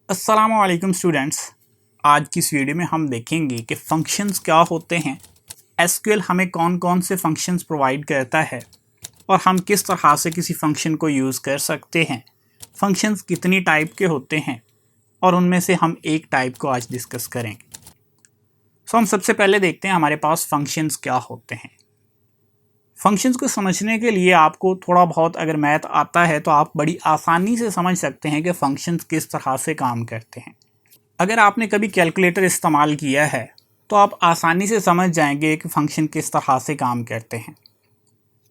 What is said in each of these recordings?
अस्सलामुअलैकुम स्टूडेंट्स, आज की इस वीडियो में हम देखेंगे कि फंक्शंस क्या होते हैं, एसक्यूएल हमें कौन कौन से फंक्शंस प्रोवाइड करता है और हम किस तरह से किसी फंक्शन को यूज़ कर सकते हैं। फंक्शंस कितनी टाइप के होते हैं और उनमें से हम एक टाइप को आज डिस्कस करेंगे। हम सबसे पहले देखते हैं हमारे पास फंक्शंस क्या होते हैं। फंक्शंस को समझने के लिए आपको थोड़ा बहुत अगर मैथ आता है तो आप बड़ी आसानी से समझ सकते हैं कि फंक्शंस किस तरह से काम करते हैं। अगर आपने कभी कैलकुलेटर इस्तेमाल किया है तो आप आसानी से समझ जाएंगे कि फ़ंक्शन किस तरह से काम करते हैं।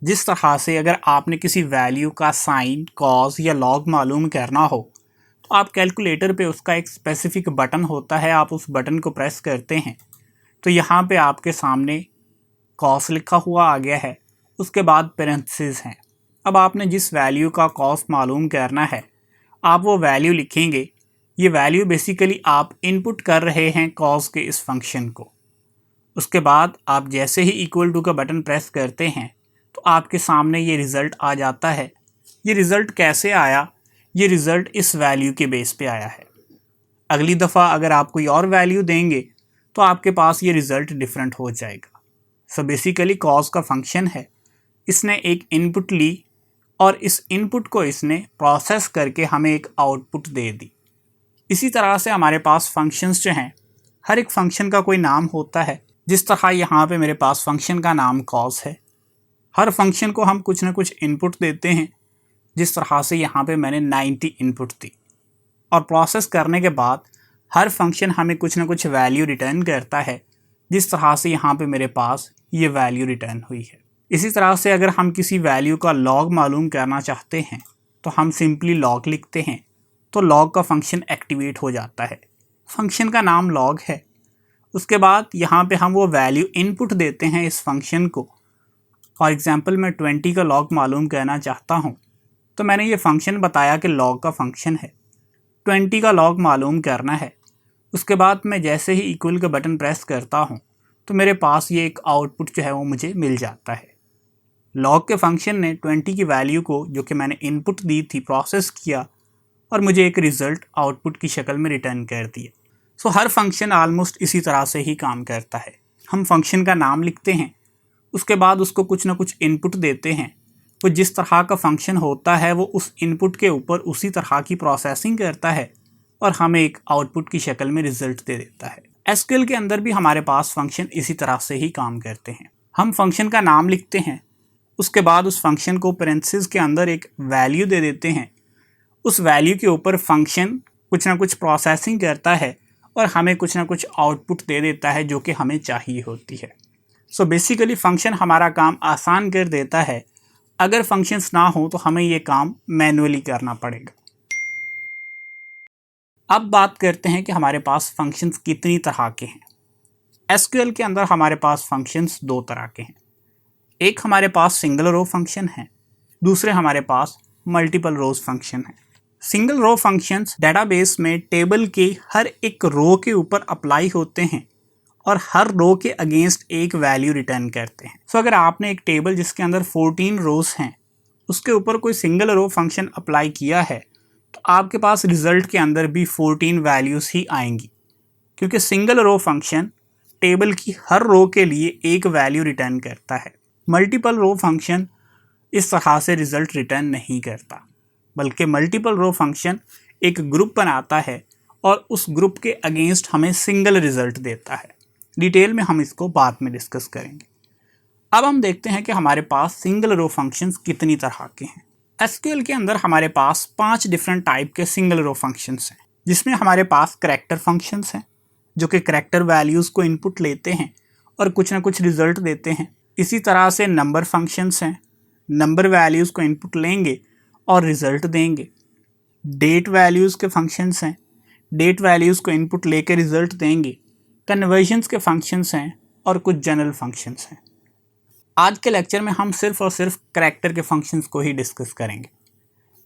जिस तरह से अगर आपने किसी वैल्यू का साइन, कॉज या लॉग मालूम करना हो तो आप कैलकुलेटर पे उसका एक स्पेसिफिक बटन होता है, आप उस बटन को प्रेस करते हैं तो यहाँ पे आपके सामने कॉस लिखा हुआ आ गया है, उसके बाद पेरेंथेसिस हैं। अब आपने जिस वैल्यू का कॉस मालूम करना है आप वो वैल्यू लिखेंगे। ये वैल्यू बेसिकली आप इनपुट कर रहे हैं कॉस के इस फंक्शन को। उसके बाद आप जैसे ही इक्वल टू का बटन प्रेस करते हैं तो आपके सामने ये रिज़ल्ट आ जाता है। ये रिज़ल्ट कैसे आया? ये रिज़ल्ट इस वैल्यू के बेस पे आया है। अगली दफ़ा अगर आप कोई और वैल्यू देंगे तो आपके पास ये रिज़ल्ट डिफरेंट हो जाएगा। सो बेसिकली कॉस का फंक्शन है, इसने एक इनपुट ली और इस इनपुट को इसने प्रोसेस करके हमें एक आउटपुट दे दी। इसी तरह से हमारे पास फंक्शंस जो हैं, हर एक फंक्शन का कोई नाम होता है। जिस तरह यहाँ पे मेरे पास फंक्शन का नाम कॉस है। हर फंक्शन को हम कुछ ना कुछ इनपुट देते हैं। जिस तरह से यहाँ पे मैंने 90 इनपुट दी और प्रोसेस करने के बाद हर फंक्शन हमें कुछ ना कुछ वैल्यू रिटर्न करता है। जिस तरह से यहाँ पे मेरे पास ये वैल्यू रिटर्न हुई है। इसी तरह से अगर हम किसी वैल्यू का लॉग मालूम करना चाहते हैं तो हम सिंपली लॉग लिखते हैं तो लॉग का फंक्शन एक्टिवेट हो जाता है। फंक्शन का नाम लॉग है। उसके बाद यहाँ पे हम वो वैल्यू इनपुट देते हैं इस फंक्शन को। फॉर एग्जांपल मैं 20 का लॉग मालूम करना चाहता हूँ तो मैंने ये फंक्शन बताया कि लॉग का फंक्शन है, 20 का लॉग मालूम करना है। उसके बाद मैं जैसे ही इक्वल का बटन प्रेस करता हूँ तो मेरे पास ये एक आउटपुट जो है वो मुझे मिल जाता है। लॉग के फंक्शन ने 20 की वैल्यू को जो कि मैंने इनपुट दी थी प्रोसेस किया और मुझे एक रिज़ल्ट आउटपुट की शक्ल में रिटर्न कर दिया। सो हर फंक्शन ऑलमोस्ट इसी तरह से ही काम करता है। हम फंक्शन का नाम लिखते हैं, उसके बाद उसको कुछ ना कुछ इनपुट देते हैं। वो जिस तरह का फंक्शन होता है वो उस इनपुट के ऊपर उसी तरह की प्रोसेसिंग करता है और हमें एक आउटपुट की शक्ल में रिजल्ट दे देता है। एसक्यूएल के अंदर भी हमारे पास फंक्शन इसी तरह से ही काम करते हैं। हम फंक्शन का नाम लिखते हैं, उसके बाद उस फंक्शन को पेरेंथेसिस के अंदर एक वैल्यू दे देते हैं। उस वैल्यू के ऊपर फंक्शन कुछ ना कुछ प्रोसेसिंग करता है और हमें कुछ ना कुछ आउटपुट दे देता है जो कि हमें चाहिए होती है। सो बेसिकली फंक्शन हमारा काम आसान कर देता है। अगर फंक्शंस ना हो तो हमें ये काम मैन्युअली करना पड़ेगा। अब बात करते हैं कि हमारे पास फंक्शंस कितनी तरह के हैं। एसक्यूएल के अंदर हमारे पास फंक्शंस दो तरह के हैं। एक हमारे पास सिंगल रो फंक्शन है, दूसरे हमारे पास मल्टीपल रोज फंक्शन है। सिंगल रो फंक्शंस डेटाबेस में टेबल के हर एक रो के ऊपर अप्लाई होते हैं और हर रो के अगेंस्ट एक वैल्यू रिटर्न करते हैं। सो अगर आपने एक टेबल जिसके अंदर 14 रोज हैं उसके ऊपर कोई सिंगल रो फंक्शन अप्लाई किया है तो आपके पास रिजल्ट के अंदर भी 14 वैल्यूज़ ही आएंगी, क्योंकि सिंगल रो फंक्शन टेबल की हर रो के लिए एक वैल्यू रिटर्न करता है। मल्टीपल रो फंक्शन इस तरह से रिज़ल्ट रिटर्न नहीं करता, बल्कि मल्टीपल रो फंक्शन एक ग्रुप बनाता है और उस ग्रुप के अगेंस्ट हमें सिंगल रिज़ल्ट देता है। डिटेल में हम इसको बाद में डिस्कस करेंगे। अब हम देखते हैं कि हमारे पास सिंगल रो फंक्शंस कितनी तरह के हैं। एसक्यूएल के अंदर हमारे पास 5 डिफरेंट टाइप के सिंगल रो फंक्शंस हैं, जिसमें हमारे पास करैक्टर फंक्शंस हैं जो कि करैक्टर वैल्यूज़ को इनपुट लेते हैं और कुछ ना कुछ रिज़ल्ट देते हैं। इसी तरह से नंबर फंक्शंस हैं, नंबर वैल्यूज़ को इनपुट लेंगे और रिज़ल्ट देंगे। डेट वैल्यूज़ के फंक्शंस हैं, डेट वैल्यूज़ को इनपुट लेकर रिज़ल्ट देंगे। कन्वर्जन्स के फंक्शंस हैं और कुछ जनरल फंक्शंस हैं। आज के लेक्चर में हम सिर्फ और सिर्फ करैक्टर के फंक्शंस को ही डिस्कस करेंगे।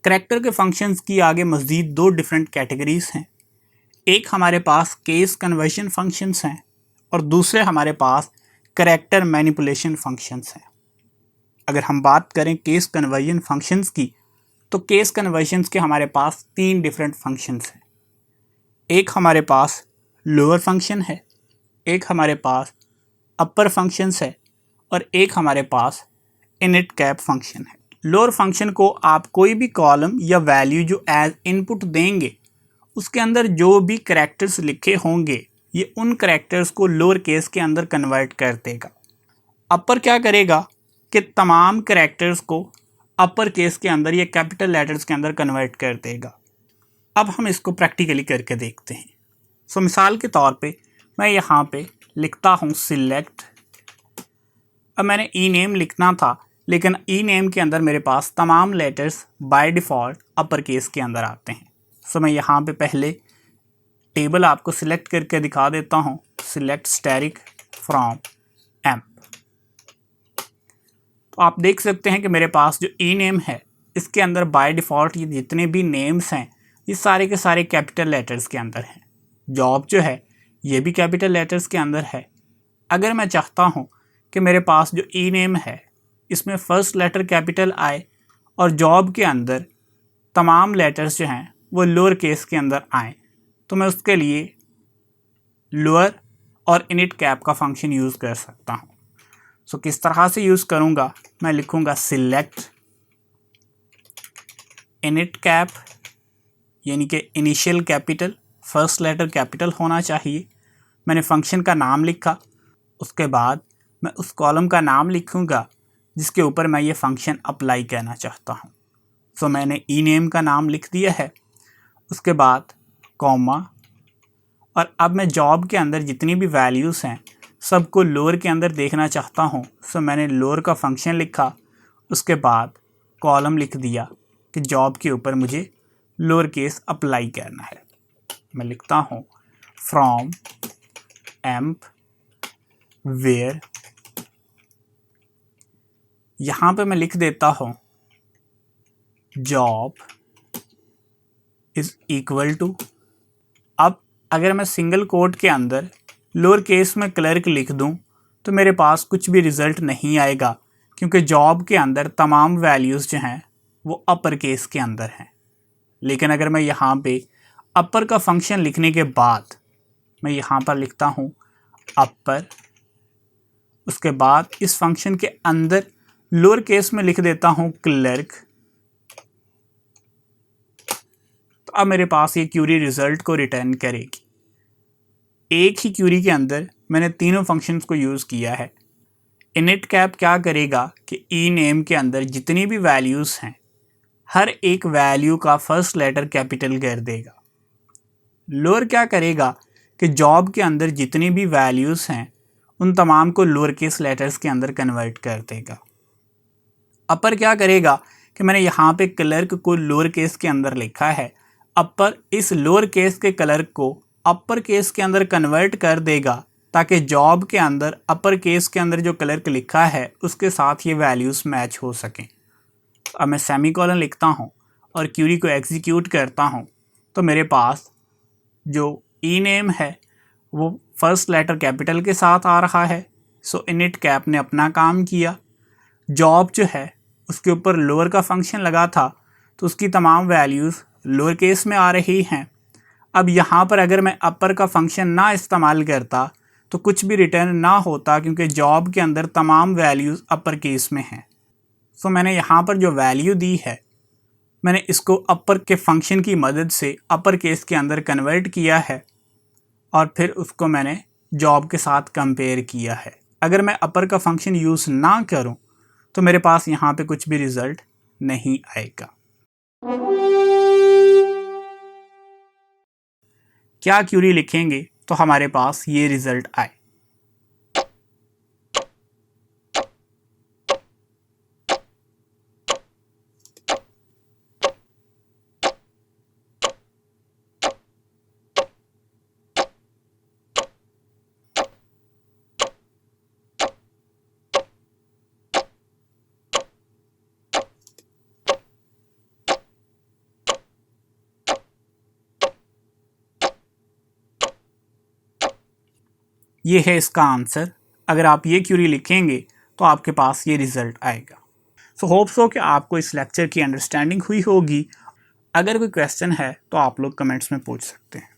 करैक्टर के फंक्शंस की आगे मज़ीद 2 डिफरेंट कैटेगरीज हैं। एक हमारे पास केस कन्वर्जन फंक्शंस हैं और दूसरे हमारे पास करैक्टर मैनिपुलेशन फंक्शंस हैं। अगर हम बात करें केस कन्वर्जन फंक्शंस की, तो केस कन्वर्जन्स के हमारे पास 3 डिफरेंट फंक्शंस हैं। एक हमारे पास लोअर फंक्शन है, एक हमारे पास अपर फंक्शंस है और एक हमारे पास इनिट कैप फंक्शन है। लोअर फंक्शन को आप कोई भी कॉलम या वैल्यू जो एज इनपुट देंगे, उसके अंदर जो भी करैक्टर्स लिखे होंगे, ये उन करैक्टर्स को लोअर केस के अंदर कन्वर्ट कर देगा। अपर क्या करेगा कि तमाम करैक्टर्स को अपर केस के अंदर या कैपिटल लेटर्स के अंदर कन्वर्ट कर देगा। अब हम इसको प्रैक्टिकली करके देखते हैं। सो मिसाल के तौर पे मैं यहाँ पे लिखता हूँ सिलेक्ट। अब मैंने ई नेम लिखना था, लेकिन ई नेम के अंदर मेरे पास तमाम letters by default upper case के अंदर आते हैं। सो मैं यहाँ पे पहले टेबल आपको सिलेक्ट करके दिखा देता हूँ, सिलेक्ट स्टैटिक फ्रॉम एम्प। तो आप देख सकते हैं कि मेरे पास जो ई नेम है, इसके अंदर बाय डिफ़ॉल्ट ये जितने भी नेम्स हैं, ये सारे के सारे कैपिटल लेटर्स के अंदर हैं। जॉब जो है ये भी कैपिटल लेटर्स के अंदर है। अगर मैं चाहता हूँ कि मेरे पास जो ई नेम है इसमें फर्स्ट लेटर कैपिटल आए और जॉब के अंदर तमाम लेटर्स जो हैं वो लोअर केस के अंदर आएँ, तो मैं उसके लिए लोअर और इनिट कैप का फंक्शन यूज़ कर सकता हूँ। सो किस तरह से यूज़ करूँगा, मैं लिखूँगा सिलेक्ट इनिट कैप, यानी कि initial capital, first letter capital होना चाहिए। मैंने फंक्शन का नाम लिखा, उसके बाद मैं उस कॉलम का नाम लिखूँगा जिसके ऊपर मैं ये फंक्शन अप्लाई करना चाहता हूँ। सो मैंने ई नेम का नाम लिख दिया है, उसके बाद कॉमा, और अब मैं जॉब के अंदर जितनी भी वैल्यूज़ हैं सबको लोअर के अंदर देखना चाहता हूँ। सो मैंने लोअर का फंक्शन लिखा, उसके बाद कॉलम लिख दिया कि जॉब के ऊपर मुझे लोअर केस अप्लाई करना है। मैं लिखता हूँ फ्रॉम एम्प वेयर, यहाँ पे मैं लिख देता हूँ जॉब इज इक्वल टू। अब अगर मैं सिंगल कोट के अंदर लोअर केस में क्लर्क लिख दूं तो मेरे पास कुछ भी रिज़ल्ट नहीं आएगा, क्योंकि जॉब के अंदर तमाम वैल्यूज़ जो हैं वो अपर केस के अंदर हैं। लेकिन अगर मैं यहाँ पे अपर का फंक्शन लिखने के बाद मैं यहाँ पर लिखता हूँ अपर, उसके बाद इस फंक्शन के अंदर लोअर केस में लिख देता हूँ क्लर्क, तो अब मेरे पास ये क्यूरी रिज़ल्ट को रिटर्न करेगी। एक ही क्यूरी के अंदर मैंने तीनों फंक्शंस को यूज़ किया है। इनिट कैप क्या करेगा कि ई नेम के अंदर जितनी भी वैल्यूज़ हैं हर एक वैल्यू का फर्स्ट लेटर कैपिटल कर देगा। लोअर क्या करेगा कि जॉब के अंदर जितनी भी वैल्यूज़ हैं उन तमाम को लोअर केस लेटर्स के अंदर कन्वर्ट कर देगा। अपर क्या करेगा कि मैंने यहाँ पे क्लर्क को लोअर केस के अंदर लिखा है, अपर इस लोअर केस के क्लर्क को अपर केस के अंदर कन्वर्ट कर देगा ताकि जॉब के अंदर अपर केस के अंदर जो क्लर्क लिखा है उसके साथ ये वैल्यूज़ मैच हो सकें। अब मैं सेमीकोलन लिखता हूँ और क्यूरी को एग्जीक्यूट करता हूँ, तो मेरे पास जो ई नेम है वो फर्स्ट लेटर कैपिटल के साथ आ रहा है। सो इनिट कैप ने अपना काम किया। जॉब जो है उसके ऊपर लोअर का फंक्शन लगा था, तो उसकी तमाम वैल्यूज़ लोअर केस में आ रही हैं। अब यहाँ पर अगर मैं अपर का फंक्शन ना इस्तेमाल करता तो कुछ भी रिटर्न ना होता, क्योंकि जॉब के अंदर तमाम वैल्यूज़ अपर केस में हैं। सो मैंने यहाँ पर जो वैल्यू दी है मैंने इसको अपर के फंक्शन की मदद से अपर केस के अंदर कन्वर्ट किया है और फिर उसको मैंने जॉब के साथ कंपेयर किया है। अगर मैं अपर का फंक्शन यूज़ ना करूं तो मेरे पास यहाँ पे कुछ भी रिज़ल्ट नहीं आएगा। क्या क्यूरी लिखेंगे तो हमारे पास ये रिज़ल्ट आए। ये है इसका आंसर। अगर आप ये क्यूरी लिखेंगे तो आपके पास ये रिज़ल्ट आएगा। सो होप्स हो कि आपको इस लेक्चर की अंडरस्टैंडिंग हुई होगी। अगर कोई क्वेश्चन है तो आप लोग कमेंट्स में पूछ सकते हैं।